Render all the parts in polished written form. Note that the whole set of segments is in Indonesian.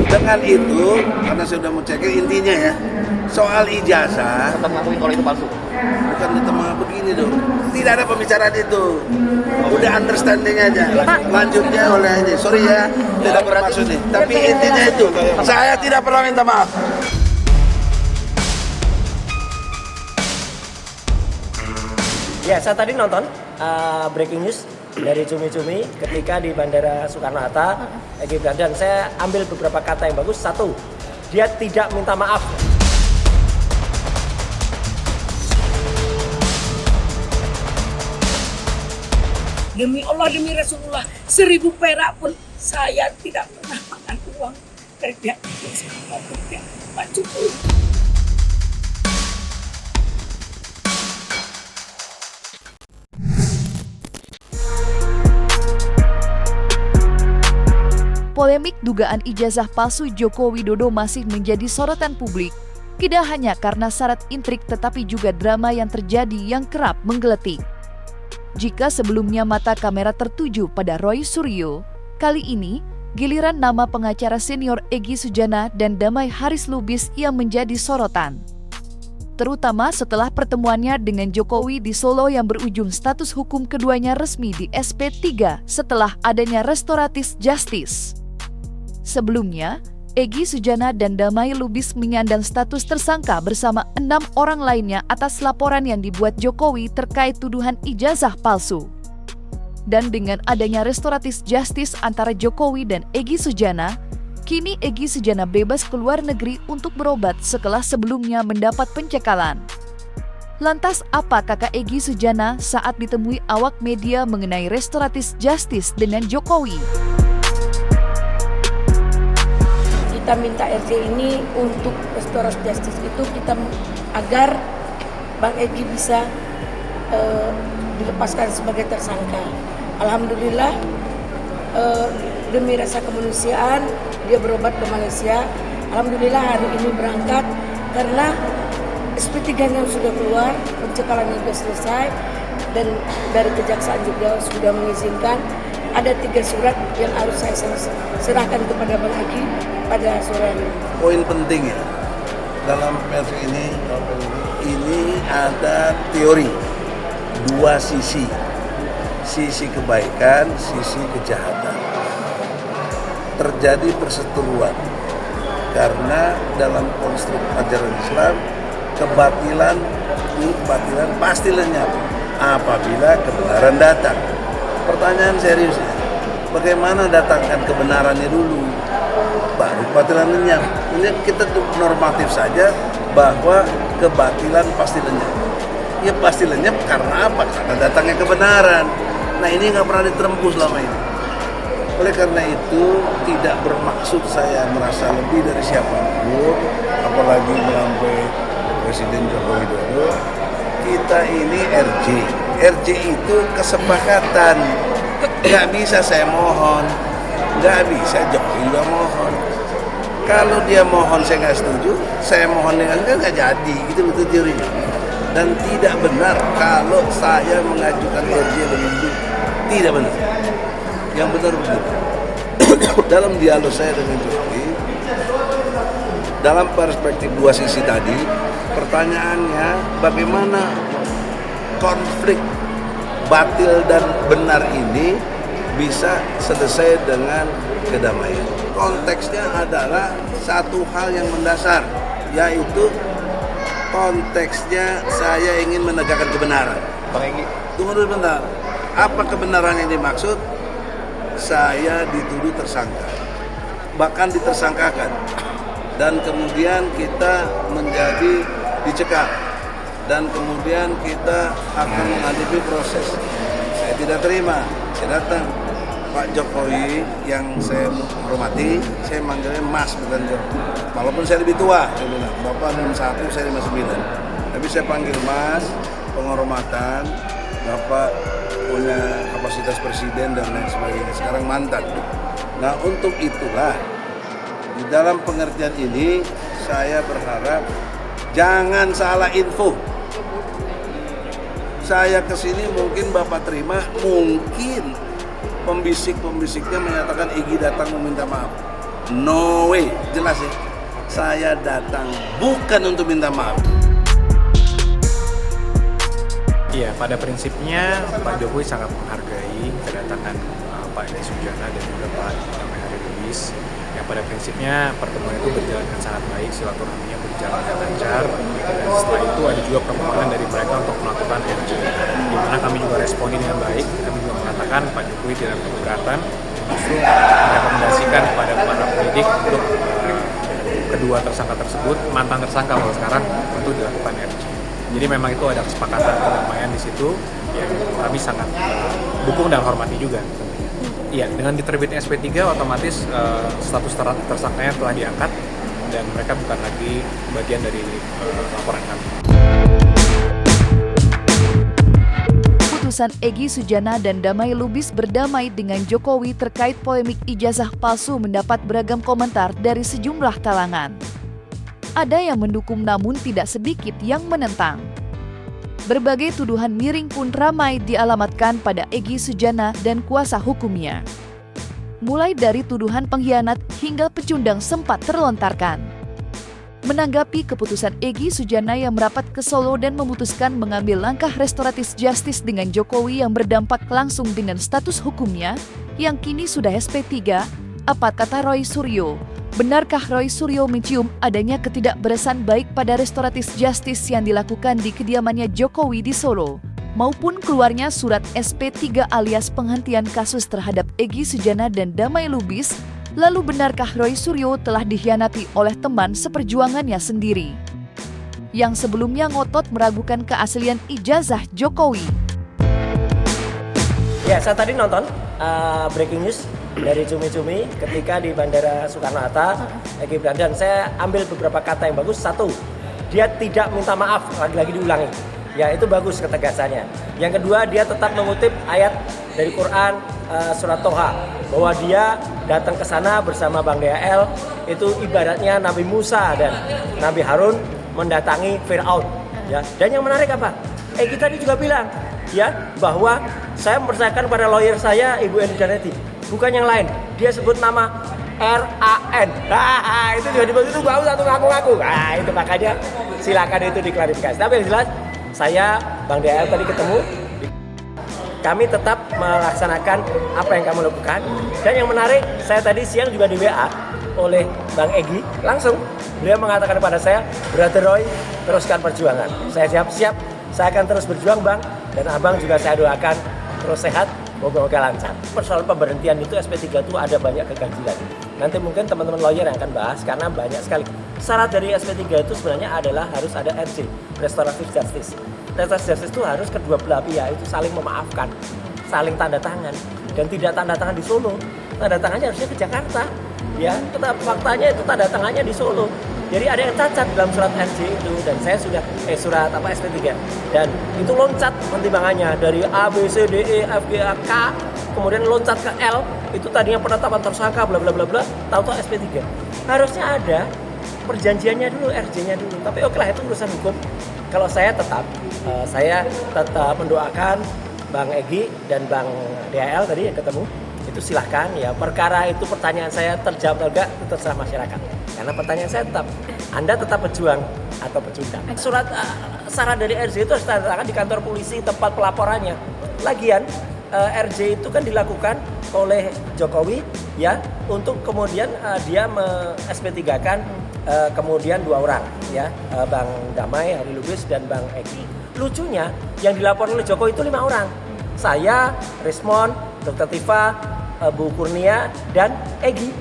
Dengan itu, karena saya sudah mau cek intinya ya, soal ijazah tetap ngakuin kalau itu palsu. bukan di tengah begini dong. Tidak ada pembicaraan itu. Udah understanding aja. Lanjutnya oleh ini. Sorry ya, tidak bermaksud nih. Tapi intinya itu, saya tidak pernah minta maaf. Ya, saya tadi nonton breaking news dari Cumi-Cumi ketika di Bandara Soekarno-Hatta, Egy bilang, dan saya ambil beberapa kata yang bagus. Satu, dia tidak minta maaf. Demi Allah, demi Rasulullah, 1000 perak pun saya tidak pernah makan uang dari pihak maupun pihak Pak Jokowi. Polemik dugaan ijazah palsu Joko Widodo masih menjadi sorotan publik, tidak hanya karena syarat intrik tetapi juga drama yang terjadi yang kerap menggeletik. Jika sebelumnya mata kamera tertuju pada Roy Suryo, kali ini giliran nama pengacara senior Egy Sujana dan Damai Haris Lubis yang menjadi sorotan. Terutama setelah pertemuannya dengan Jokowi di Solo yang berujung status hukum keduanya resmi di SP3 setelah adanya restoratif justice. Sebelumnya, Egy Sujana dan Damai Lubis menyandang status tersangka bersama 6 orang lainnya atas laporan yang dibuat Jokowi terkait tuduhan ijazah palsu. Dan dengan adanya restoratif justice antara Jokowi dan Egy Sujana, kini Egy Sujana bebas keluar negeri untuk berobat setelah sebelumnya mendapat pencekalan. Lantas apa kakak Egy Sujana saat ditemui awak media mengenai restoratif justice dengan Jokowi? Kita minta RJ ini untuk restoratif justice itu kita agar Bang Egy bisa dilepaskan sebagai tersangka. Alhamdulillah demi rasa kemanusiaan dia berobat ke Malaysia. Alhamdulillah hari ini berangkat karena SP3-nya sudah keluar, pencekalannya sudah selesai dan dari kejaksaan juga sudah mengizinkan. Ada 3 surat yang harus saya serahkan kepada Bang Egy pada sore ini. Poin penting ya dalam pers ini ada teori 2 sisi kebaikan, sisi kejahatan. Terjadi perseteruan karena dalam konstruk ajaran Islam kebatilan pasti lenyap apabila kebenaran datang. Pertanyaan serius, bagaimana datangkan kebenarannya dulu, baru kebatilan lenyap. Ini kita normatif saja bahwa kebatilan pasti lenyap. Ya pasti lenyap karena apa? Karena datangnya kebenaran. Nah ini nggak pernah diterembus selama ini. Oleh karena itu tidak bermaksud saya merasa lebih dari siapapun, apalagi melampaui Presiden Joko Widodo. Kita ini RJ itu kesepakatan. Nggak bisa saya mohon, nggak bisa Jokowi juga mohon. Kalau dia mohon saya nggak setuju, saya mohon dengan nggak jadi, gitu betul teorinya. Dan tidak benar kalau saya mengajukan RJ begitu, tidak benar. Yang benar begitu. Dalam dialog saya dengan Jokowi, dalam perspektif 2 sisi tadi, pertanyaannya bagaimana konflik batil dan benar ini bisa selesai dengan kedamaian. Konteksnya adalah satu hal yang mendasar, yaitu konteksnya saya ingin menegakkan kebenaran. Bang Egy, Tunggu dulu bentar. Apa kebenaran yang dimaksud? Saya dituduh tersangka, bahkan ditersangkakan, dan kemudian kita menjadi dicekal, dan kemudian kita akan menghadapi proses. Saya tidak terima. Saya datang, Pak Jokowi yang saya hormati, saya manggilnya Mas bukan Jokowi. Walaupun saya lebih tua, saya bilang, Bapak 61, saya 59. Tapi saya panggil Mas, penghormatan, Bapak punya kapasitas presiden dan lain sebagainya. Sekarang mantan. Nah untuk itulah, di dalam pengertian ini, saya berharap jangan salah info. Saya kesini mungkin Bapak terima, mungkin pembisik-pembisiknya menyatakan Egy datang meminta maaf. No way, jelas ya. Saya datang bukan untuk minta maaf. Iya, pada prinsipnya Pak Jokowi sangat menghargai kedatangan Pak Edi Sujana dan juga Pak Damai Hari Lubis. Yang pada prinsipnya pertemuan itu berjalan dengan sangat baik, silaturahminya berjalan dengan lancar. Dan setelah itu ada juga permohonan dari mereka untuk melakukan RJ, di mana kami juga responi dengan baik. Kami juga mengatakan Pak Jokowi tidak keberatan, justru merekomendasikan kepada para penyidik untuk kedua tersangka tersebut, mantan tersangka kalau sekarang, untuk dilakukan RJ. Jadi memang itu ada kesepakatan perdamaian di situ yang kami sangat dukung dan hormati juga. Iya, dengan diterbitnya SP3 otomatis status tersangkanya telah diangkat dan mereka bukan lagi bagian dari laporan kami. Putusan Egy Sujana dan Damai Lubis berdamai dengan Jokowi terkait polemik ijazah palsu mendapat beragam komentar dari sejumlah kalangan. Ada yang mendukung namun tidak sedikit yang menentang. Berbagai tuduhan miring pun ramai dialamatkan pada Egy Sujana dan kuasa hukumnya. Mulai dari tuduhan pengkhianat hingga pecundang sempat terlontarkan. Menanggapi keputusan Egy Sujana yang merapat ke Solo dan memutuskan mengambil langkah restoratif justice dengan Jokowi yang berdampak langsung dengan status hukumnya, yang kini sudah SP3, apa kata Roy Suryo? Benarkah Roy Suryo mencium adanya ketidakberesan baik pada restoratif justice yang dilakukan di kediamannya Jokowi di Solo, maupun keluarnya surat SP3 alias penghentian kasus terhadap Egy Sujana dan Damai Lubis? Lalu benarkah Roy Suryo telah dikhianati oleh teman seperjuangannya sendiri, yang sebelumnya ngotot meragukan keaslian ijazah Jokowi? Ya, saya tadi nonton breaking news dari Cumi-Cumi ketika di Bandara Soekarno-Hatta, Egy dan saya ambil beberapa kata yang bagus. Satu, dia tidak minta maaf, lagi-lagi diulangi. Ya, itu bagus ketegasannya. Yang kedua, dia tetap mengutip ayat dari Quran surat Toha, bahwa dia datang ke sana bersama Bang DHL itu ibaratnya Nabi Musa dan Nabi Harun mendatangi Fir'aun. Ya. Dan yang menarik apa? Egy tadi juga bilang, ya, bahwa saya mempercayakan pada lawyer saya, Ibu Eni Janeti, bukan yang lain. Dia sebut nama RAN. Nah, itu juga itu baru satu ngaku-ngaku. Nah, itu makanya silakan itu diklarifikasi. Tapi yang jelas, saya Bang DHL tadi ketemu. Kami tetap melaksanakan apa yang kamu lakukan. Dan yang menarik, saya tadi siang juga di WA oleh Bang Egy. Langsung beliau mengatakan kepada saya, Brother Roy, teruskan perjuangan. Saya siap-siap, saya akan terus berjuang, Bang. Dan Abang juga saya doakan terus sehat, moga-moga lancar. Persoalan pemberhentian itu SP3 itu ada banyak keganjilan. Nanti mungkin teman-teman lawyer yang akan bahas karena banyak sekali. Syarat dari SP3 itu sebenarnya adalah harus ada RJ, Restoratif Justice. Restoratif Justice itu harus kedua belah pihak itu saling memaafkan, saling tanda tangan, dan tidak tanda tangan di Solo. Tanda tangannya harusnya ke Jakarta. Ya, faktanya itu tanda tangannya di Solo. Jadi ada yang cacat dalam surat RJ itu, dan saya sudah surat SP3, dan itu loncat pertimbangannya dari A, B, C, D, E, F, G, A, K, kemudian loncat ke L, itu tadinya penetapan tersangka bla bla bla bla, tahu-tahu SP3. Harusnya ada perjanjiannya dulu, RJ-nya dulu. Tapi oke lah, itu urusan hukum. Kalau saya tetap mendoakan Bang Egy dan Bang DHL tadi yang ketemu, itu silahkan ya. Perkara itu pertanyaan saya terjawab atau enggak, itu terserah masyarakat. Karena pertanyaan saya tetap, Anda tetap pejuang atau pecundang. Surat syarat dari RJ itu harus ditandatangan di kantor polisi tempat pelaporannya. Lagian RJ itu kan dilakukan oleh Jokowi ya, untuk kemudian dia SP3-kan kemudian dua orang ya, Bang Damai Hari Lubis dan Bang Egy. Lucunya yang dilaporkan oleh Jokowi itu 5 orang. Saya, Rismon, Dr. Tifa, Bu Kurnia dan Egy.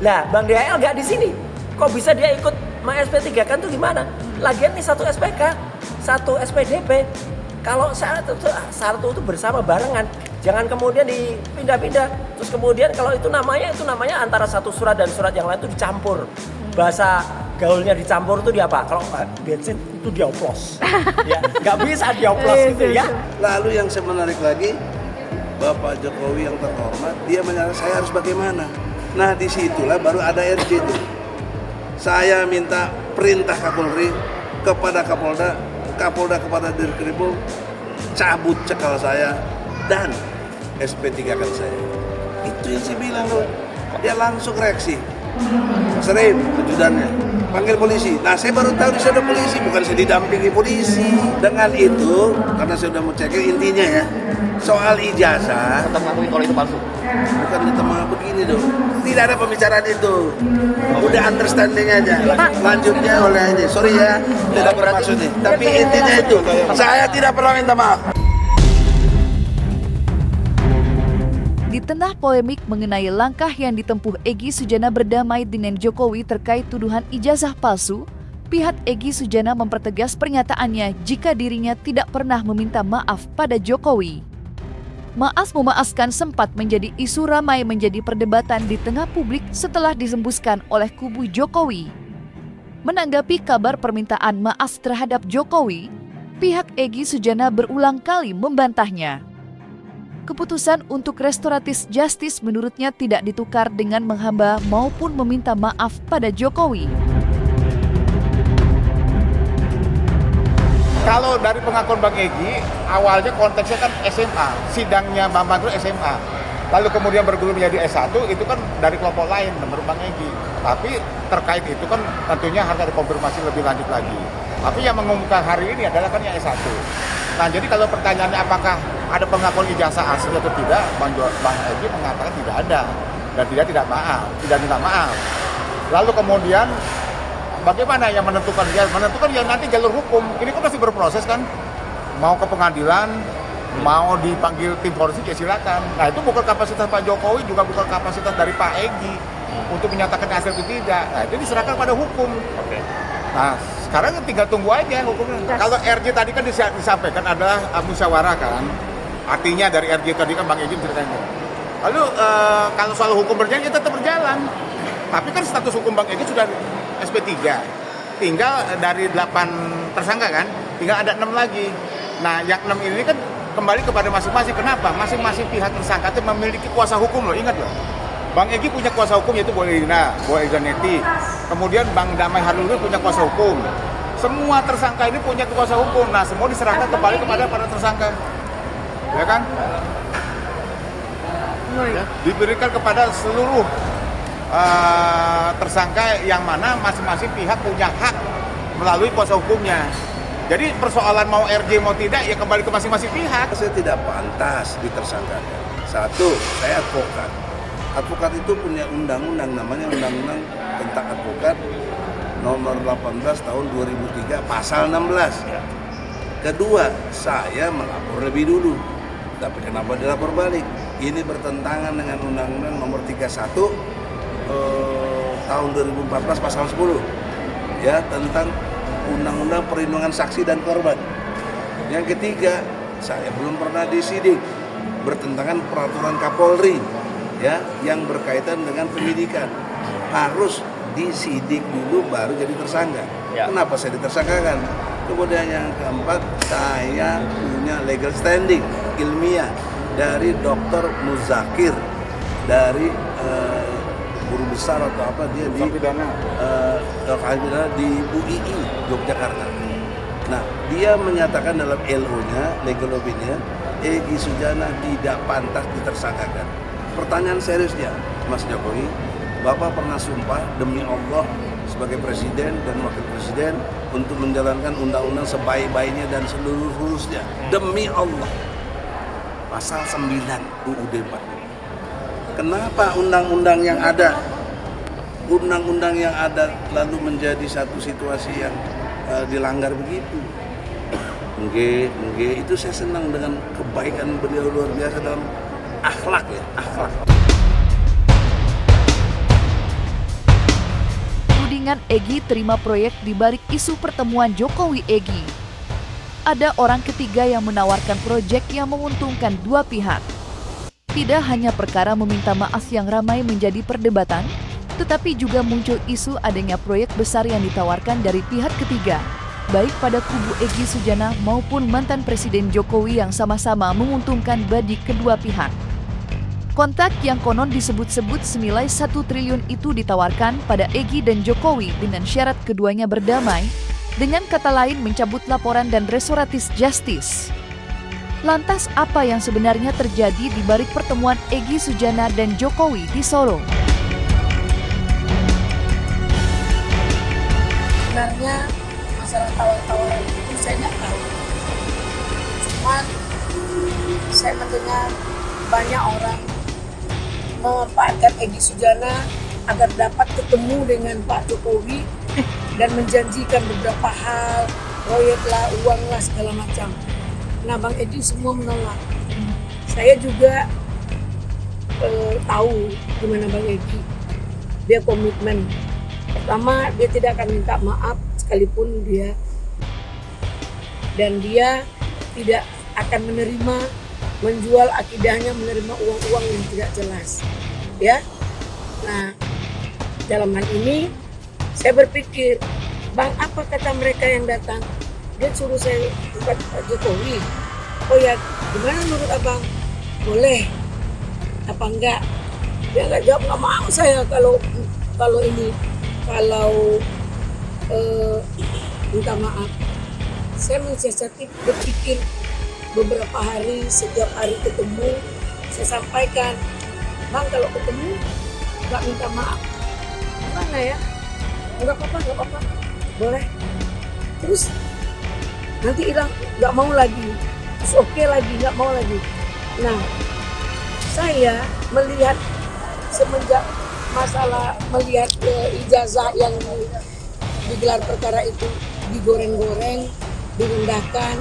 Lah, Bang DHL nggak di sini. Kok bisa dia ikut SP3-kan tuh gimana? Lagian nih satu SPK, satu SPDP. Kalau satu itu bersama barengan, jangan kemudian dipindah-pindah. Terus kemudian kalau itu namanya antara satu surat dan surat yang lain itu dicampur. Bahasa gaulnya dicampur itu dia apa? Kalau bensin itu dioplos. Ya, nggak bisa dioplos gitu ya. Lalu yang menarik lagi, Bapak Jokowi yang terhormat, dia menyatakan saya harus bagaimana. Nah, disitulah baru ada RJ itu. Saya minta perintah Kapolri kepada Kapolda kepada Dirkrimum, cabut cekal saya dan SP3-kan saya. Itu yang saya bilang loh. Dia langsung reaksi. Sering ajudannya panggil polisi. Nah saya baru tahu dia ada polisi, bukan saya didampingi polisi. Dengan itu, karena saya sudah mau cek intinya ya, soal ijazah tetap mengakui kalau itu palsu. bukan di tengah begini dong. Tidak ada pembicaraan itu. Udah understanding aja. Lanjutnya oleh aja. Sorry ya, tidak bermaksud nih. Tapi intinya itu, saya tidak pernah minta maaf. Di tengah polemik mengenai langkah yang ditempuh Egy Sujana berdamai dengan Jokowi terkait tuduhan ijazah palsu, pihak Egy Sujana mempertegas pernyataannya jika dirinya tidak pernah meminta maaf pada Jokowi. Maas memaaskan sempat menjadi isu ramai menjadi perdebatan di tengah publik setelah disembuskan oleh kubu Jokowi. Menanggapi kabar permintaan maaf terhadap Jokowi, pihak Egy Sujana berulang kali membantahnya. Keputusan untuk restoratif justice menurutnya tidak ditukar dengan menghamba maupun meminta maaf pada Jokowi. Kalau dari pengakuan Bang Egy, awalnya konteksnya kan SMA, sidangnya Bambang itu SMA. Lalu kemudian bergulir menjadi S1, itu kan dari kelompok lain menurut Bang Egy. Tapi terkait itu kan tentunya harus ada konfirmasi lebih lanjut lagi. Tapi yang mengumumkan hari ini adalah kan yang S1. Nah jadi kalau pertanyaannya apakah ada pengakuan ijazah asli atau tidak, Bang Egy mengatakan tidak ada. Dan tidak minta maaf. Lalu kemudian bagaimana yang menentukan? Ya menentukan ya nanti jalur hukum. Ini kan masih berproses kan. Mau ke pengadilan, mau dipanggil tim forensik ya silakan. Nah itu bukan kapasitas Pak Jokowi, juga bukan kapasitas dari Pak Egy untuk menyatakan hasil itu tidak. Nah itu diserahkan pada hukum. Oke. Nah sekarang tinggal tunggu aja hukumnya. Kalau RJ tadi kan disampaikan adalah musyawarah kan. Artinya dari RJ tadi kan Bang Egy ceritanya. Lalu kalau soal hukum berjalan ya tetap berjalan. Tapi kan status hukum Bang Egy sudah SP3. Tinggal dari 8 tersangka kan, tinggal ada 6 lagi. Nah, yang 6 ini kan kembali kepada masing-masing. Kenapa? Masing-masing pihak tersangka itu memiliki kuasa hukum loh, ingat loh. Bang Egy punya kuasa hukum yaitu Bu Elina Neti. Kemudian Bang Damai Harulun punya kuasa hukum. Semua tersangka ini punya kuasa hukum. Nah, semua diserahkan kembali kepada para tersangka. Ya kan? Ya, diberikan kepada seluruh tersangka yang mana masing-masing pihak punya hak melalui kuasa hukumnya. Jadi persoalan mau RJ mau tidak ya kembali ke masing-masing pihak. Saya tidak pantas ditersangkakan. Satu, saya advokat. Advokat itu punya undang-undang, namanya Undang-Undang tentang Advokat nomor 18 tahun 2003 pasal 16. Kedua, saya melapor lebih dulu. Tapi kenapa dilapor balik? Ini bertentangan dengan Undang-Undang nomor 31 tahun 2014 pasal 10 ya tentang Undang-Undang Perlindungan Saksi dan Korban. Yang ketiga, saya belum pernah disidik, bertentangan peraturan Kapolri ya yang berkaitan dengan penyidikan. Harus disidik dulu baru jadi tersangka. Ya. Kenapa saya ditersangkakan? Kemudian yang keempat, saya punya legal standing ilmiah dari Dr. Muzakir dari guru besar atau apa dia di di UII Yogyakarta. Nah, dia menyatakan dalam LO-nya, legal opinion, Egy Sujana tidak pantas ditersangkakan. Pertanyaan seriusnya, Mas Jokowi, Bapak pernah sumpah demi Allah sebagai presiden dan wakil presiden untuk menjalankan undang-undang sebaik-baiknya dan seluruh-seluruhnya. Demi Allah. Pasal 9 UUD 45. Kenapa undang-undang yang ada lalu menjadi satu situasi yang dilanggar begitu? Mungkin itu saya senang dengan kebaikan beliau luar biasa dalam akhlak ya, akhlak. Tudingan Egy terima proyek di balik isu pertemuan Jokowi Egy. Ada orang ketiga yang menawarkan proyek yang menguntungkan dua pihak. Tidak hanya perkara meminta maaf yang ramai menjadi perdebatan, tetapi juga muncul isu adanya proyek besar yang ditawarkan dari pihak ketiga, baik pada kubu Egy Sujana maupun mantan Presiden Jokowi yang sama-sama menguntungkan bagi kedua pihak. Kontak yang konon disebut-sebut senilai 1 triliun itu ditawarkan pada Egy dan Jokowi dengan syarat keduanya berdamai, dengan kata lain mencabut laporan dan restoratif justice. Lantas apa yang sebenarnya terjadi di balik pertemuan Egy Sujana dan Jokowi di Solo? sebenarnya masalah tawar-tawaran itu saya nggak tahu. Cuman saya mendengar banyak orang memanfaatkan Egy Sujana agar dapat ketemu dengan Pak Jokowi dan menjanjikan beberapa hal, proyek lah, uang lah, segala macam. Nah, Bang Egy semua menolak. Saya juga tahu gimana Bang Egy. Dia komitmen. Pertama, dia tidak akan minta maaf sekalipun dia, dan dia tidak akan menerima menjual akidahnya, menerima uang-uang yang tidak jelas. Ya. Nah, dalam hal ini saya berpikir, Bang, apa kata mereka yang datang? Dia suruh saya buat Pak Jokowi. Oh ya, gimana menurut Abang? Boleh apa enggak? Dia nggak jawab, nggak mau saya kalau minta maaf. Saya mensiasati berpikir beberapa hari, setiap hari ketemu, saya sampaikan, Bang, kalau ketemu nggak minta maaf, gimana ya? Nggak apa-apa, boleh. Terus nanti hilang, nggak mau lagi, terus oke lagi, nggak mau lagi. Nah, saya melihat semenjak masalah melihat ijazah yang digelar perkara itu digoreng-goreng, direndahkan,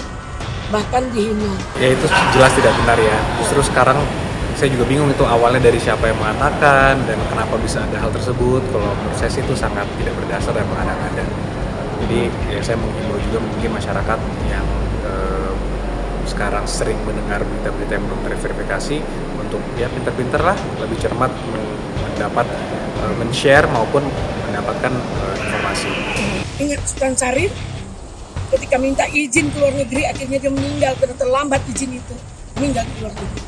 bahkan dihina. Ya itu jelas tidak benar ya. Justru sekarang saya juga bingung itu awalnya dari siapa yang mengatakan dan kenapa bisa ada hal tersebut. Kalau menurut saya sih itu sangat tidak berdasar dan mengada-ngada. Jadi ya saya menghimbau juga mungkin masyarakat yang sekarang sering mendengar berita-berita yang belum terverifikasi untuk ya pintar-pintar lah, lebih cermat mendapat men-share maupun mendapatkan informasi. Ingat Sultan Syarif ketika minta izin ke luar negeri, akhirnya dia meninggal karena terlambat izin itu, meninggal di luar negeri.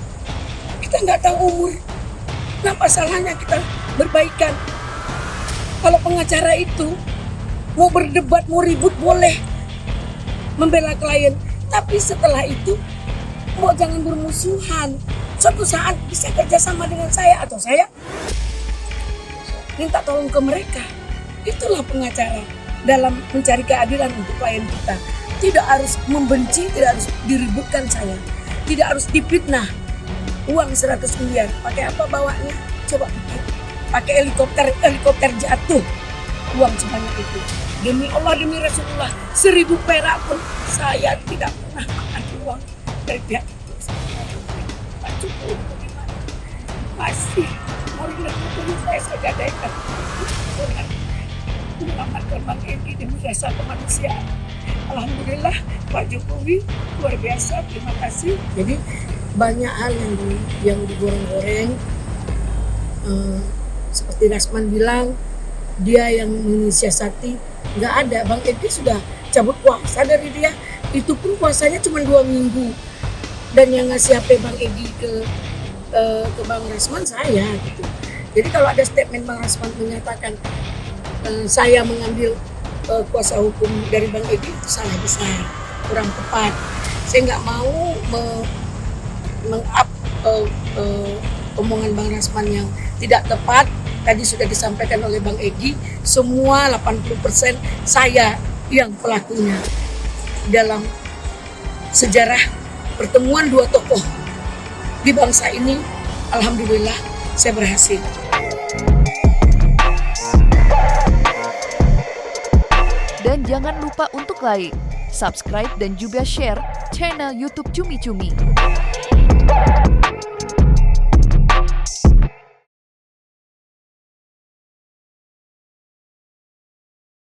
Kita nggak tahu umur, kenapa salahnya kita berbaikan? Kalau pengacara itu mau berdebat, mau ribut boleh, membela klien, tapi setelah itu mau jangan bermusuhan. Suatu saat bisa kerjasama dengan saya atau saya minta tolong ke mereka. Itulah pengacara dalam mencari keadilan untuk klien kita. Tidak harus membenci, tidak harus diributkan saya, tidak harus difitnah. Uang 100 miliar, pakai apa bawanya? Coba pikir. Pakai helikopter jatuh, uang sebanyak itu. Demi Allah, demi Rasulullah, 1000 perak pun saya tidak pernah makan uang dari pihak itu. Pak Jokowi bagaimana? Masih mau saya gadaikan menyelamatkan Bang Egy demi rasa kemanusiaan. Alhamdulillah Pak Jokowi luar biasa, terima kasih. Jadi banyak hal yang digoreng-goreng, seperti Rasman bilang, dia yang menyiasati. Nggak ada, Bang Egy sudah cabut kuasa dari dia, itu pun kuasanya cuma 2 minggu. Dan yang ngasih HP Bang Egy ke Bang Rasman saya gitu. Jadi kalau ada statement Bang Rasman menyatakan saya mengambil kuasa hukum dari Bang Egy, itu salah besar, kurang tepat. Saya nggak mau meng-up omongan Bang Rasman yang tidak tepat. Tadi sudah disampaikan oleh Bang Egy, semua 80% saya yang pelakunya dalam sejarah pertemuan 2 tokoh di bangsa ini. Alhamdulillah saya berhasil. Dan jangan lupa untuk like, subscribe dan juga share channel YouTube Cumi Cumi.